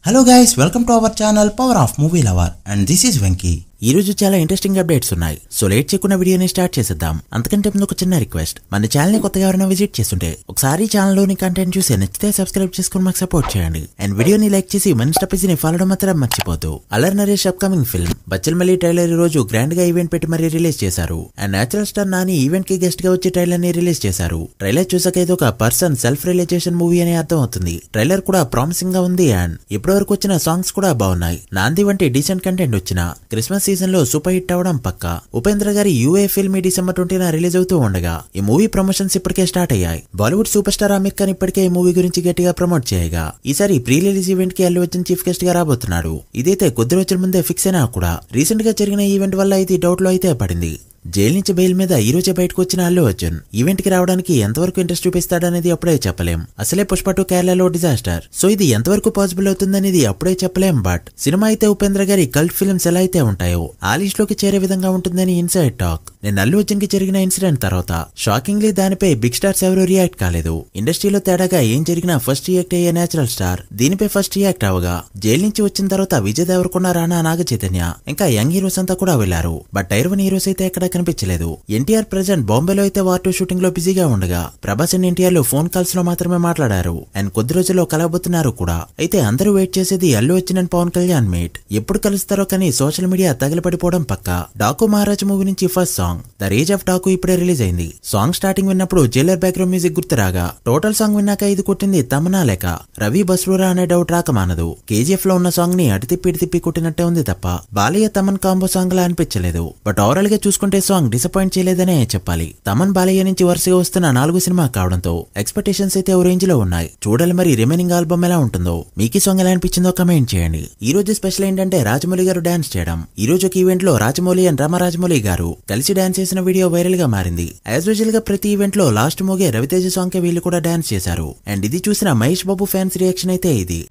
Hello guys, welcome to our channel Power of Movie Lover and this is Venki. ఈ రోజు చాలా interesting updates ఉన్నాయి. So late చేయకుండా వీడియోని స్టార్ట్ చేసేద్దాం. అంతకంటే ముందు ఒక చిన్న రిక్వెస్ట్, మన ఛానల్ ని కొత్తగా ఎవరైనా విజిట్ చేస్తుంటే ఒకసారి ఛానల్ లోని కంటెంట్ చూసి నచ్చితే సబ్స్క్రైబ్ చేసుకుని మాకు సపోర్ట్ చేయండి. అండ్ వీడియోని లైక్ చేసి మన స్టెప్స్ని ఫాలో అవడం మాత్రం మర్చిపోద్దు. Allari Naresh upcoming film బచ్చల్మల్లి trailer ఈ రోజు గ్రాండ్ గా ఈవెంట్ పెట్టి మరీ రిలీజ్ చేశారు. And natural star Nani event కి గెస్ట్ గా వచ్చి ట్రైలర్ ని రిలీజ్ చేశారు. ట్రైలర్ చూసాక ఇది ఒక పర్సన్ సెల్ఫ్ రియలైజేషన్ మూవీ అని అర్థం అవుతుంది. ట్రైలర్ కూడా ప్రామిసింగ్ గా ఉంది. అండ్ ఇప్పటి వరకు వచ్చిన సాంగ్స్ కూడా బాగున్నాయి. నాంది వంటి డీసెంట్ కంటెంట్ వచ్చిన క్రిస్మస్ సీజన్ లో సూపర్ హిట్ అవడం పక్కా. ఉపేంద్ర గారి యూఏ ఫిల్మ్ డిసెంబర్ 20న రిలీజ్ అవుతూ ఉండగా ఈ మూవీ ప్రమోషన్స్ ఇప్పటికే స్టార్ట్ అయ్యాయి. బాలీవుడ్ సూపర్ స్టార్ ఆమిర్ ఖాన్ ఇప్పటికే ఈ మూవీ గురించి గట్టిగా ప్రమోట్ చేయగా ఈసారి ప్రీ రిలీజ్ ఈవెంట్ కి అల్లు అర్జున్ చీఫ్ గెస్ట్ గా రాబోతున్నాడు. ఇదైతే కొద్ది రోజుల ముందే ఫిక్స్ అయినా కూడా రీసెంట్ గా జరిగిన ఈవెంట్ వల్ల ఇది డౌట్ లో అయితే పడింది. జైలు నుంచి బెయిల్ మీద ఈ రోజే బయటకు వచ్చిన అల్లు అర్జున్ ఈవెంట్ కి రావడానికి ఎంతవరకు ఇంట్రెస్ట్ చూపిస్తాడనేది అప్పుడే చెప్పలేం. అసలే పుష్ప 2 కేరళలో డిజాస్టర్. సో ఇది ఎంతవరకు పాసిబుల్ అవుతుందనేది అప్పుడే చెప్పలేం. బట్ సినిమా అయితే ఉపేంద్ర గారి కల్ట్ ఫిల్మ్స్ ఎలా అయితే ఉంటాయో ఆ లిస్ట్ లోకి చేరే విధంగా ఉంటుందని ఇన్సైడ్ టాక్. నేను అల్లు అర్జున్ కి జరిగిన ఇన్సిడెంట్ తర్వాత షాకింగ్లీ దానిపై బిగ్ స్టార్స్ ఎవరూ రియాక్ట్ కాలేదు. ఇండస్ట్రీలో తేడాగా ఏం జరిగినా ఫస్ట్ రియాక్ట్ అయ్యే నేచురల్ స్టార్ దీనిపై ఫస్ట్ రియాక్ట్ అవగా జైలు నుంచి వచ్చిన తర్వాత విజయ్ దేవరకొండ, రానా, నాగ చైతన్య ఇంకా యంగ్ హీరోస్ అంతా కూడా వెళ్లారు. బట్ టైర్ 1 హీరోస్ అయితే ఎక్కడ కనిపించలేదు. ఎన్టీఆర్ ప్రెజెంట్ బాంబేలో అయితే వార్ 2 షూటింగ్ లో బిజీగా ఉండగా ప్రభాస్ అండ్ ఎన్టీఆర్ లో ఫోన్ కాల్స్ లో మాత్రమే మాట్లాడారు. అండ్ కొద్ది రోజుల్లో కలవబోతున్నారు కూడా. అయితే అందరూ వెయిట్ చేసేది అల్లు అర్జున్ అండ్ పవన్ కళ్యాణ్ మీట్ ఎప్పుడు కలుస్తారో. కానీ సోషల్ మీడియా తగలపడిపోవడం పక్కా. డాకు మహారాజ్ మూవీ నుంచి first song the rage of Daku ఇప్పుడే రిలీజ్ అయింది. సాంగ్ స్టార్టింగ్ విన్నప్పుడు జైలర్ బ్యాక్గ్రౌండ్ మ్యూజిక్ గుర్తురాగా టోటల్ సాంగ్ విన్నాక ఇది కొట్టింది తమన్నా లేక రవి బస్రూరా అనే డౌట్ రాక మానదు. కేజీఎఫ్ లో ఉన్న సాంగ్ ని అటు తిప్పి కొట్టినట్టే ఉంది తప్ప బాలయ్య తమన్ కాంబో సాంగ్ లా అనిపించలేదు. బట్ ఓవరాల్ గా చూసుకుంటే సాంగ్ డిసప్పాయింట్ చేయలేదనే చెప్పాలి. తమన్ బాలయ్య నుంచి వరుసగా వస్తున్న 4 సినిమా కావడంతో ఎక్స్పెక్టేషన్స్ అయితే ఓ రేంజ్ లో ఉన్నాయి. చూడాలి మరి రిమైనింగ్ ఆల్బమ్ ఎలా ఉంటుందో. మీకు ఈ సాంగ్ ఎలా అనిపించిందో కమెంట్ చేయండి. ఈ రోజు స్పెషల్ ఏంటంటే రాజమౌళి గారు డాన్స్ చేయడం. ఈ రోజు ఒక ఈవెంట్ లో రాజమౌళి అండ్ రామరాజమౌళి గారు కలిసి డాన్స్ చేసిన వీడియో వైరల్ గా మారింది. యాజ్ యూజువల్ గా ప్రతి ఈవెంట్ లో లాస్ట్ మోగే రవితేజ సాంగ్ కి వీళ్ళు కూడా డాన్స్ చేశారు. అండ్ ఇది చూసిన మహేష్ బాబు ఫ్యాన్స్ రియాక్షన్ అయితే ఇది.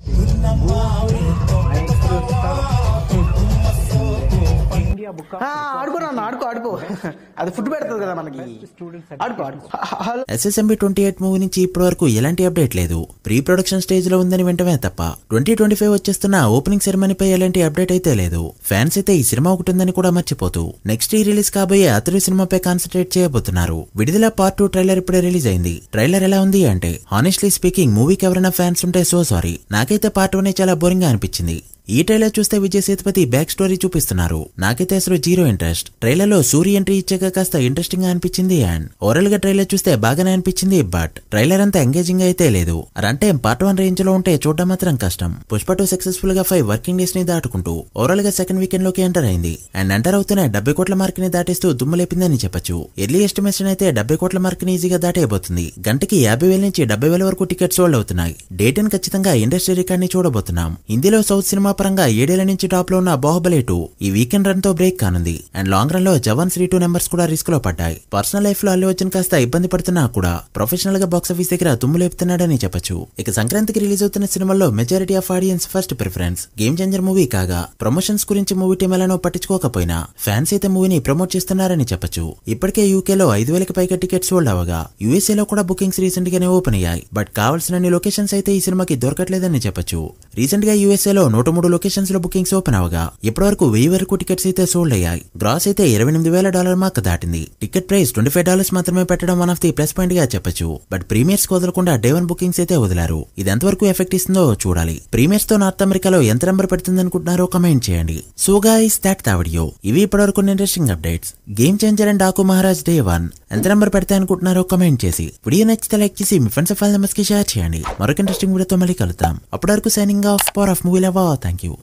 SSMB 28 మూవీ నుంచి ఇప్పటి వరకు ఎలాంటి అప్డేట్ లేదు. ప్రీ ప్రొడక్షన్ స్టేజ్ లో ఉందని వింటమే తప్ప 2025 వచ్చేస్తున్న ఓపెనింగ్ సెరమనీపై ఎలాంటి అప్డేట్ అయితే లేదు. ఫ్యాన్స్ అయితే ఈ సినిమా ఒకటి ఉందని కూడా మర్చిపోతూ నెక్స్ట్ ఈ రిలీజ్ కాబోయే అతడి సినిమాపై కాన్సన్ట్రేట్ చేయబోతున్నారు. విడుదల పార్ట్ 2 ట్రైలర్ ఇప్పుడే రిలీజ్ అయింది. ట్రైలర్ ఎలా ఉంది అంటే హానెస్ట్లీ స్పీకింగ్ మూవీకి ఎవరైనా ఫ్యాన్స్ ఉంటే సో సారీ. నాకైతే పార్ట్ 1 చాలా బోరింగ్ గా అనిపించింది. ఈ ట్రైలర్ చూస్తే విజయ్ సేతుపతి బ్యాక్ స్టోరీ చూపిస్తున్నారు. నాకైతే అసలు జీరో ఇంట్రెస్ట్. ట్రైలర్ లో సూర్య ఎంట్రీ ఇచ్చాక కాస్త ఇంట్రెస్టింగ్ గా అనిపించింది. అండ్ ఓవరాల్ గా ట్రైలర్ చూస్తే బాగానే అనిపించింది. బట్ ట్రైలర్ అంతా ఎంగేజింగ్ అయితే లేదు. అంటే పార్ట్ 1 రేంజ్ లో ఉంటే చూడడం మాత్రం కష్టం. పుష్ప 2 సక్సెస్ఫుల్ గా 5 వర్కింగ్ డేస్ ని దాటుకుంటూ ఓవరాల్ గా సెకండ్ వీకెండ్ లోకి ఎంటర్ అయింది. అండ్ ఎంటర్ అవుతూనే 70 కోట్ల మార్క్ ని దాటిస్తూ దుమ్ము లేపిందని చెప్పొచ్చు. ఎర్లీ ఎస్టిమేషన్ అయితే 70 కోట్ల మార్క్ ని ఈజీగా దాటేయబోతుంది. గంటకి 50,000 నుంచి 70,000 వరకు టికెట్స్ సోల్డ్ అవుతున్నాయి. డేట్ ని ఖచ్చితంగా ఇండస్ట్రీ రికార్డ్ ని చూడబోతున్నాం. హిందీలో సౌత్ సినిమా పరంగా 7 నుంచి టాప్ లో ఉన్న బాహుబలి 2 ఈ వీకెండ్ రన్ తో బ్రేక్ కానుంది. అండ్ లాంగ్ రన్ లో జవాన్ 3 నెంబర్స్ కూడా రిస్క్ లో పడ్డాయి. పర్సనల్ లైఫ్ లో అల్లు అర్జున్ కాస్త ఇబ్బంది పడుతున్నా కూడా ప్రొఫెషనల్ గా బాక్సాఫీస్ దగ్గర దుమ్ము లేపుతున్నాడని చెప్పొచ్చు. ఇక సంక్రాంతికి రిలీజ్ అవుతున్న సినిమాల్లో majority of audience first preference game changer movie కాగా ప్రమోషన్స్ గురించి మూవీ టీం ఎలానో పట్టించుకోకపోయినా ఫ్యాన్స్ అయితే మూవీని ప్రమోట్ చేస్తున్నారని చెప్పొచ్చు. ఇప్పటికే యూకేలో 5,000కి పైగా టికెట్స్ సోల్డ్ అవగా యూఎస్ఏ లో కూడా బుకింగ్స్ రీసెంట్ గానే ఓపెన్ అయ్యాయి. బట్ కావాల్సిన లొకేషన్స్ అయితే ఈ సినిమాకి దొరకట్లేదని చెప్పొచ్చు. రీసెంట్ గా యూఎస్ఏ లో 103 లొకేషన్స్ లో బుకింగ్స్ ఓపెన్ అవగా ఇప్పటి వరకు 1000 వరకు టికెట్స్ అయితే సోల్డ్ అయ్యాయి. గ్రాస్ అయితే $28,000 మార్క్ దాటింది. టికెట్ ప్రైస్ $25 మాత్రమే పెట్టడం one of the plus point గా చెప్పొచ్చు. బట్ ప్రీమియర్స్ వదలకుండా డే 1 బుకింగ్స్ అయితే వదిలారు. ఇది ఎంతవరకు ఎఫెక్ట్ ఇస్తుందో చూడాలి. ప్రీమియర్స్ తో నార్త్ అమెరికాలో ఎంత నెంబర్ పెడుతుంది అనుకుంటున్నారో కమెంట్ చేయండి. So guys that the video. ఇవి ఇప్పటివరకు interesting updates. Game changer and Daaku Maharaj day 1 ఎంత నెంబర్ పెడతా అనుకుంటున్నారో కమెంట్ చేసి వీడియో నచ్చితే లైక్ చేసి మీ ఫ్రెండ్స్ ఫైల్ మెంబర్స్ కి షేర్ చేయండి. మరొక ఇంట్రెస్టింగ్ వీడియోతో మళ్ళీ కలుద్దాం. అప్పటి వరకు signing off power of movie lover. Thank you.